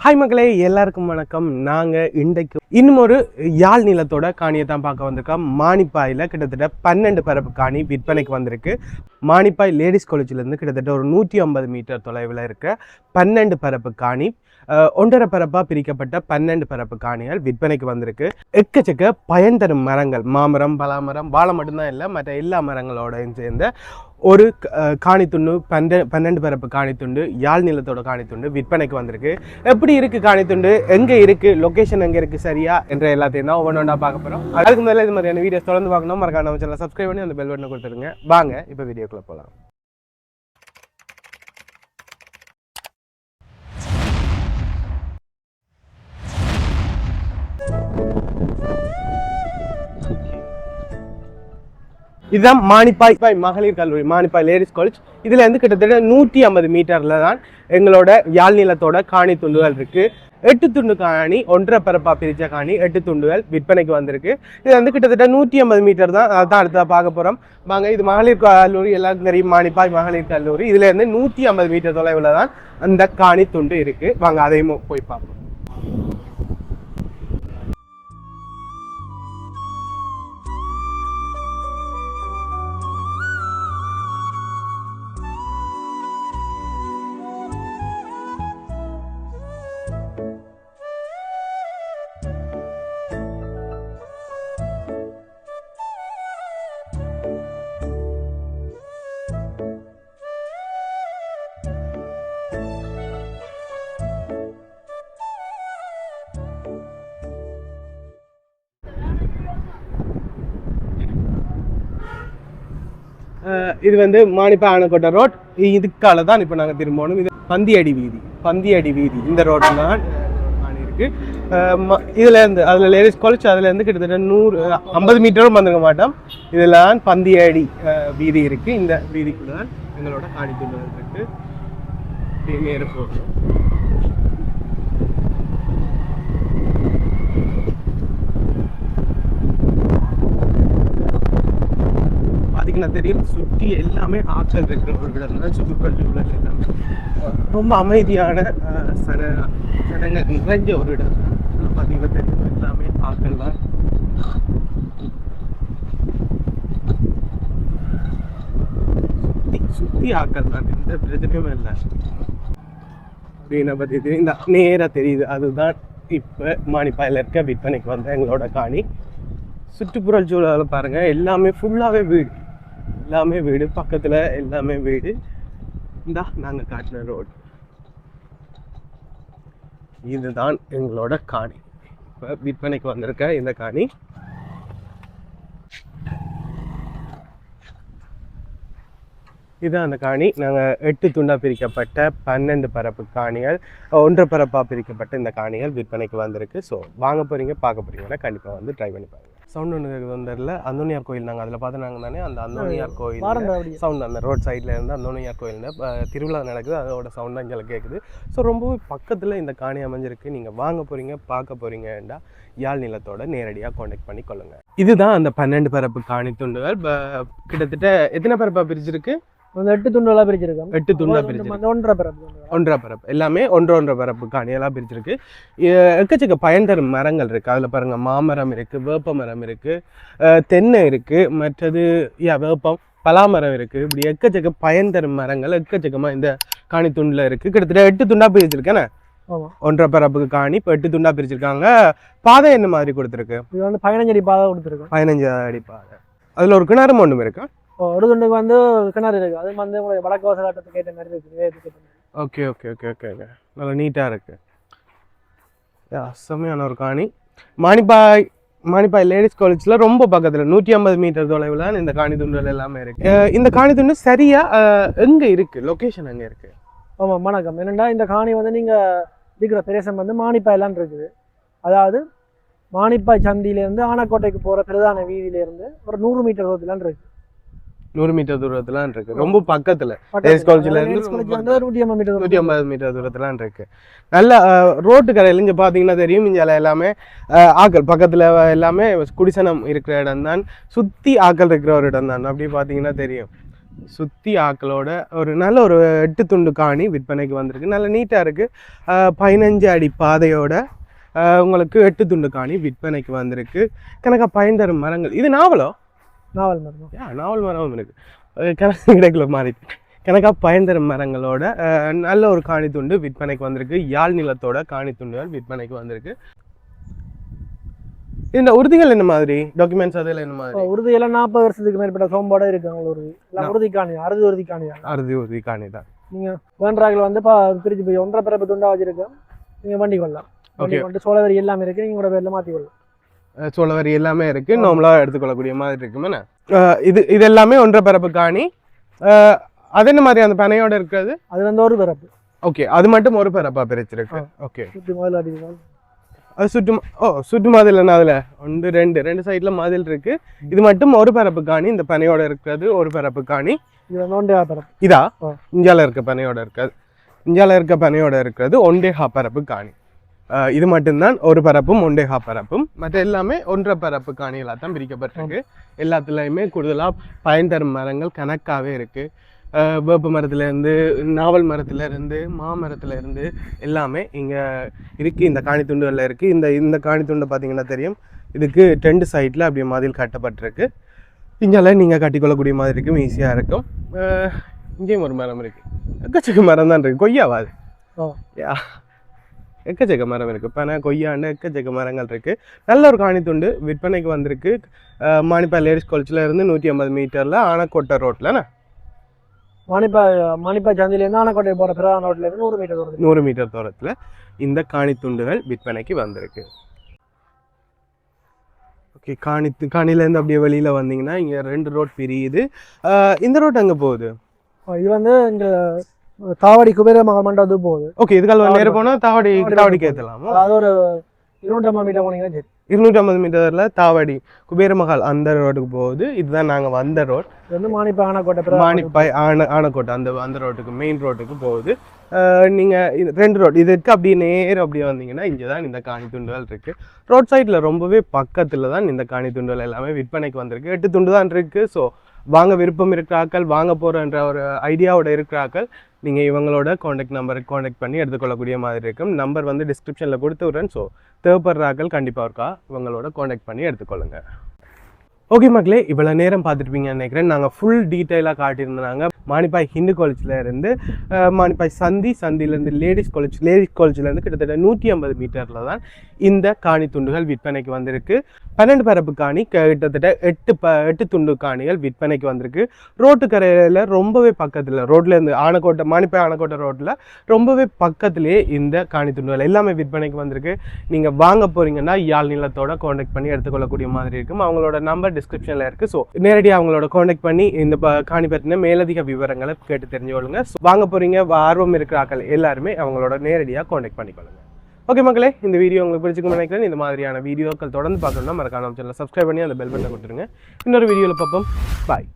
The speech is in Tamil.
ஹாய் மக்களே, எல்லாருக்கும் வணக்கம். நாங்கள் இன்றைக்கு இன்னும் ஒரு யாழ் நிலத்தோட காணியை தான் பார்க்க வந்திருக்கோம். மானிப்பாயில் கிட்டத்தட்ட 12 பரப்பு காணி விற்பனைக்கு வந்திருக்கு. மானிப்பாய் லேடிஸ் காலேஜிலேருந்து கிட்டத்தட்ட ஒரு 150 மீட்டர் தொலைவில் இருக்க 12 பரப்பு காணி, 1.5 பரப்பாக பிரிக்கப்பட்ட 12 பரப்பு காணிகள் விற்பனைக்கு வந்திருக்கு. எக்கச்சக்க பயன் தரும் மரங்கள், மாமரம், பலாமரம், வாழை மட்டும்தான் இல்லை, மற்ற எல்லா மரங்களோடையும் சேர்ந்த ஒரு காணித்துண்டு 12 பரப்பு காணித்துண்டு, யாழ் நிலத்தோட காணித்துண்டு விற்பனைக்கு வந்திருக்கு. எப்படி இருக்கு காணித்துண்டு, எங்கே இருக்கு, லொக்கேஷன் எங்கே இருக்கு சரியா என்ற எல்லாத்தையும் தான் ஒவ்வொன்றா பார்க்க போகிறோம். அதுக்கு முதல்ல இது மாதிரியான வீடியோஸ் தொடர்ந்து பார்க்கணும். மறக்காம நம்ம சேனலை சப்ஸ்கிரைப் பண்ணி அந்த பெல் பட்டனை கொடுத்துருங்க. வாங்க இப்போ வீடியோக்குள்ள போகலாம். இதுதான் மானிப்பாய் மகளிர் கல்லூரி, மானிப்பாய் லேடிஸ் காலேஜ். இதுல இருந்து கிட்டத்தட்ட 150 மீட்டர்ல தான் எங்களோட யாழ் நிலத்தோட காணி துண்டுகள் இருக்கு. 8 துண்டு காணி, 1.5 பரப்பா பிரிச்ச காணி 8 துண்டுகள் விற்பனைக்கு வந்திருக்கு. இது வந்து கிட்டத்தட்ட 150 மீட்டர் தான். அதான் அடுத்ததாக பார்க்க போறோம். வாங்க. இது மகளிர் கல்லூரி, எல்லாருக்கும் தெரியும் மானிப்பாய் மகளிர் கல்லூரி. இதுல இருந்து 150 மீட்டர் தொலைவில் தான் அந்த காணி துண்டு இருக்கு. வாங்க அதையும் போய் பார்ப்போம். இது வந்து மானிப்பாய் ஆனக்கோட்டை ரோட். இதுக்கால தான் இப்போ நாங்கள் திரும்பணும். இது பந்தியடி வீதி இந்த ரோடு தான் இருக்கு. இதுல இருந்து அதில் லேடிஸ் காலேஜ், அதுல இருந்து கிட்டத்தட்ட 150 மீட்டரும் வந்துக்க மாட்டோம். இதில் தான் பந்தியடி வீதி இருக்கு. இந்த வீதிக்குள்ள தான் எங்களோட காணி துண்டுகள் இருக்கு. நேர போகணும். தெரியும், சுற்றி எல்லாமே ஆற்றல் இருக்கிற ஒரு இடம் தான் சுற்றுப்புற சூழல். எல்லாமே ரொம்ப அமைதியான சடங்கள் நிறைஞ்ச ஒரு இடம். பார்த்தீங்கன்னா தெரியும், எல்லாமே ஆற்றல் தான். சுற்றி ஆற்றல் தான், எந்த பிரச்சனையுமே இல்லை அப்படின்னு பற்றி தெரியும். இந்த நேராக தெரியுது, அதுதான் இப்போ மானிப்பாயில் இருக்க விற்பனைக்கு வந்த எங்களோட காணி. சுற்றுப்புற சூழலை பாருங்க, எல்லாமே ஃபுல்லாகவே வீடு, எல்லாமே வீடு, பக்கத்தில் எல்லாமே வீடு. இந்தா நாங்கள் காட்டின ரோடு, இதுதான் எங்களோட காணி. இப்போ விற்பனைக்கு வந்திருக்க இந்த காணி. இதுதான் அந்த காணி. நாங்கள் 8 துண்டாக பிரிக்கப்பட்ட 12 பரப்பு காணிகள், 1.5 பரப்பாக பிரிக்கப்பட்ட இந்த காணிகள் விற்பனைக்கு வந்திருக்கு. ஸோ வாங்க போகிறீங்க, பார்க்க போகிறீங்கன்னா கண்டிப்பாக வந்து ட்ரை பண்ணி பாருங்கள். சவுண்ட் ஒன்று வந்துடல. அந்தோனியார் கோயில் நாங்கள் அதில் பார்த்து நாங்கள் தானே அந்த அந்தோனியார் கோயில் சவுண்ட், அந்த ரோட் சைடில் இருந்து அந்தோனியார் கோயில் திருவிழா நடக்குது, அதோட சவுண்ட் தான் எங்களுக்கு கேட்குது. ஸோ ரொம்பவே பக்கத்தில் இந்த காணி அமைஞ்சிருக்கு. நீங்கள் வாங்க போகிறீங்க, பார்க்க போகிறீங்கண்டா யாழ் நிலத்தோட நேரடியாக கான்டாக்ட் பண்ணி கொள்ளுங்கள். இதுதான் அந்த 12 பரப்பு காணி துண்டுகள். கிட்டத்தட்ட எத்தனை பரப்பாக பிரிச்சிருக்கு? 8 துண்டுகளா பிரிச்சிருக்கோம். 8 துண்டா பிரிச்சிருக்கு. 1.5 பரப்பு எல்லாமே 1.5 பரப்பு காணியெல்லாம் பிரிச்சிருக்கு. எக்கச்சக்க பயன் தரும் மரங்கள் இருக்கு. அதில் பாருங்க, மாமரம் இருக்கு, வேப்ப மரம் இருக்கு, தென்னை இருக்கு, மற்றது வேப்பம், பலாமரம் இருக்கு. இப்படி எக்கச்சக்க பயன் தரும் மரங்கள் எக்கச்சக்கமா இந்த காணி துண்டுல இருக்கு. கிட்டத்தட்ட 8 துண்டா பிரிச்சிருக்கேன். 1.5 பரப்புக்கு காணி இப்போ 8 துண்டா பிரிச்சிருக்காங்க. பாதை என்ன மாதிரி கொடுத்துருக்கு? இது வந்து 15 அடி பாதை கொடுத்துருக்கு. 15 அடி பாதை. அதுல ஒரு கிணறு ஒன்றும் இருக்கா? ஒரு துண்டுக்கு வந்து கிணறு இருக்கு. அது வந்து வடக்கு வாசல் கட்டத்துக்கு ஏற்ற மாதிரி இருக்கு. Okay okay okay okay okay நல்லா நீட்டாக இருக்கு. செம்மையான ஒரு காணி. மானிப்பாய் லேடிஸ் காலேஜில் ரொம்ப பக்கத்தில் 150 மீட்டர் தொலைவில் இந்த காணி துண்டுகள் எல்லாமே இருக்கு. இந்த காணி துண்டு சரியா எங்கே இருக்கு, லொக்கேஷன் எங்கே இருக்கு? ஆமாம், வணக்கம். என்னென்னா இந்த காணி வந்து நீங்கள் இருக்கிற பிரதேசம் வந்து மானிப்பாயெல்லாம் இருக்குது. அதாவது மானிப்பாய் சந்தியிலேருந்து ஆனக்கோட்டைக்கு போகிற பிரதான வீதியிலேருந்து ஒரு 100 மீட்டர் தூரத்துலாம் இருக்கு. 100 மீட்டர் தூரத்துல இருக்கு. ரொம்ப பக்கத்துல லேடிஸ் காலேஜ்ல இருந்து 150 மீட்டர் தூரத்துல இருக்கு. நல்ல ரோட்டு கரையில இங்க பாத்தீங்கன்னா தெரியும், இங்க எல்லாமே ஆக்கள் பக்கத்துல எல்லாமே குடிசனம் இருக்கிற இடம் தான், சுத்தி ஆக்கள் இருக்கிற ஒரு இடம் தான். அப்படி பாத்தீங்கன்னா தெரியும். சுற்றி ஆக்களோட ஒரு நல்ல ஒரு 8 துண்டு காணி விற்பனைக்கு வந்திருக்கு. நல்ல நீட்டாக இருக்குது. 15 அடி பாதையோட உங்களுக்கு 8 துண்டு காணி விற்பனைக்கு வந்திருக்கு. கணக்காக பயன் தரும் மரங்கள். இது நாவலோ? நாவல் மரம். நாவல் மரமும் இருக்குது. கணக்கு கிடைக்கல மாறி கணக்காக பயன் தரும் மரங்களோட நல்ல ஒரு காணி துண்டு விற்பனைக்கு வந்திருக்கு. யாழ் நிலத்தோட காணி துண்டுகள் விற்பனைக்கு வந்திருக்கு. இந்த உறுதிகள் என்ன மாதிரி டாக்குமெண்ட்ஸ் அதில் என்ன மாதிரி? உறுதி எல்லாம் 40 வருஷத்துக்கு மேற்பட்ட சோம்போட இருக்காங்க. உறுதி எல்லாம் உறுதி காணி, அறுதி உறுதி காணி தான். உறுதி காணி தான். நீங்கள் வேண்டாக்கள் வந்து பிரிச்சு போய் 1.5 பரப்பு துண்டா வச்சிருக்கோம். நீங்கள் வண்டி கொள்ளலாம். ஓகே, வந்து சோழவரி எல்லாமே இருக்குது. நீங்கள் கூட பேரில் மாற்றி கொள்ளலாம். சோழவரி எல்லாமே இருக்குது. நார்மலாக எடுத்துக்கொள்ளக்கூடிய மாதிரி இருக்குமே. இது எல்லாமே 1.5 பரப்பு காணி. அது என்ன மாதிரி அந்த பனையோட இருக்கிறது? அது வந்து 1 பரப்பு. ஓகே, அது மட்டும் 1 பரப்பா பிரிச்சிருக்கு. ஓகே, சுற்றி முதல்ல அடிக்கலாம். அது சுட்டு மதில் என்ன? அதில் 1 2 சைடில் மதில் இருக்கு. இது மட்டும் 1 பரப்பு காணி. இந்த பனையோட இருக்கிறது 1 பரப்பு காணி. இது வந்து 1.5 பரப்பு. இதா இஞ்சால இருக்க பனையோட இருக்காது. இஞ்சால இருக்க பனையோட இருக்கிறது 1.5 பரப்பு காணி. இது மட்டும்தான் 1 பரப்பும் 1.5 பரப்பும். மற்ற எல்லாமே 1.5 பரப்பு காணிகளாக தான் பிரிக்கப்பட்டிருக்கு. எல்லாத்துலேயுமே கூடுதலாக பயன் தரும் மரங்கள் கணக்காகவே இருக்குது. வேப்ப மரத்துலேருந்து, நாவல் மரத்துலேருந்து, மாமரத்துலேருந்து எல்லாமே இங்கே இருக்குது. இந்த காணி துண்டுகளில் இருக்குது. இந்த காணி துண்டை பார்த்தீங்கன்னா தெரியும். இதுக்கு 2 சைடில் அப்படியே மதில் கட்டப்பட்டிருக்கு. இங்கால நீங்கள் கட்டிக்கொள்ளக்கூடிய மாதிரி இருக்கும், ஈஸியாக இருக்கும். இங்கேயும் ஒரு மரம் இருக்குது. எக்கச்சக்க மரம் தான் இருக்குது. கொய்யாவாது எக்கச்சக்க மரம் இருக்குது. பனை, கொய்யாண்டு எக்கச்சக்க மரங்கள் இருக்குது. நல்ல ஒரு காணி துண்டு விற்பனைக்கு வந்திருக்கு. மானிப்பாய் லேடிஸ் காலேஜில் இருந்து 150 மீட்டரில் ஆனக்கோட்டை ரோட்டில்ண்ணா. மானிப்பாய் சந்திலேருந்து ஆனக்கோட்டை போகிற பிரதான ரோட்லேருந்து 100 மீட்டர் தூரம். 100 மீட்டர் தூரத்தில் இந்த காணி துண்டுகள் விற்பனைக்கு வந்திருக்கு. ஓகே, காணிலேருந்து அப்படியே வெளியில் வந்தீங்கன்னா இங்கே 2 ரோட் பிரியுது. இந்த ரோட் அங்கே போகுது. இது வந்து இங்கே தாவடி குபேர மகள் மண்டபத்துக்கு போகுது. ஓகே, இதுக்கால நேரம் போனால் தாவடிக்கு ஏற்றலாமா? அது ஒரு 250 மீட்டர் போனீங்கன்னா சரி. 250 மீட்டரில் தாவடி குபேர மகால் அந்த ரோட்டுக்கு போகுது. இதுதான் நாங்கள் வந்த ரோட். இது வந்து மானிப்பாய் ஆனக்கோட்டை. மானிப்பாய் ஆனக்கோட்டை அந்த ரோட்டுக்கு, மெயின் ரோட்டுக்கு போகுது. நீங்கள் 2 ரோட் இதுக்கு அப்படியே நேரம் அப்படியே வந்தீங்கன்னா இங்கே தான் இந்த காணி துண்டுகள் இருக்குது. ரோட் சைடில் ரொம்பவே பக்கத்தில் தான் இந்த காணி துண்டுகள் எல்லாமே விற்பனைக்கு வந்திருக்கு. 8 துண்டு தான் இருக்குது. ஸோ வாங்க விருப்பம் இருக்கிறாக்கள், வாங்க போகிறன்ற ஒரு ஐடியாவோட இருக்கிறாக்கள் நீங்கள் இவங்களோட காண்டாக்ட் நம்பருக்கு காண்டாக்ட் பண்ணி எடுத்துக்கொள்ளக்கூடிய மாதிரி இருக்கும். நம்பர் வந்து டிஸ்கிரிப்ஷனில் கொடுத்து விட்றேன். ஸோ தேவைப்படுறாக்கள் கண்டிப்பாக இருக்கா இவங்களோட காண்டாக்ட் பண்ணி எடுத்துக்கொள்ளுங்க. ஓகே மக்களே, இவ்வளோ நேரம் பார்த்துருப்பீங்கன்னு நினைக்கிறேன். நாங்கள் ஃபுல் டீட்டெயிலாக காட்டியிருந்தாங்க. மானிப்பாய் ஹிந்து காலேஜில் இருந்து மானிப்பாய் சந்திலேருந்து லேடிஸ் காலேஜ்லேருந்து கிட்டத்தட்ட 150 மீட்டரில் தான் இந்த காணி துண்டுகள் விற்பனைக்கு வந்திருக்கு. 12 பரப்பு காணி கிட்டத்தட்ட 8 துண்டு காணிகள் விற்பனைக்கு வந்திருக்கு. ரோட்டு கரையில் ரொம்பவே பக்கத்தில், ரோட்லேருந்து மானிப்பாய் ஆனக்கோட்டை ரோட்டில் ரொம்பவே பக்கத்துலேயே இந்த காணி துண்டுகள் எல்லாமே விற்பனைக்கு வந்திருக்கு. நீங்கள் வாங்க போகிறீங்கன்னா யாழ் நிலத்தோட காண்டாக்ட் பண்ணி எடுத்துக்கொள்ளக்கூடிய மாதிரி இருக்கும். அவங்களோட நம்பர் டிஸ்கிரிப்ஷனில் இருக்குது. ஸோ நேரடியாக அவங்களோட காண்டாக்ட் பண்ணி இந்த காணி பற்றின மேலதிக விவரங்களை கேட்டு தெரிஞ்சுக்கொள்ளுங்க. வாங்க போகிறீங்க ஆர்வம் இருக்கிற ஆக்கள் எல்லாருமே அவங்களோட நேரடியாக காண்டாக்ட் பண்ணிக்கொள்ளுங்க. ஓகே மக்களே, இந்த வீடியோ உங்களுக்கு பிடிச்சிருக்குன்னு நினைக்கிறேன். இந்த மாதிரியான வீடியோக்கள் தொடர்ந்து பார்க்கணும்னா மறக்காம சேனலை சப்ஸ்கிரைப் பண்ணி அந்த பெல் பட்டனை கொடுத்துருங்க. இன்னொரு வீடியோவில் பார்ப்போம். பாய்.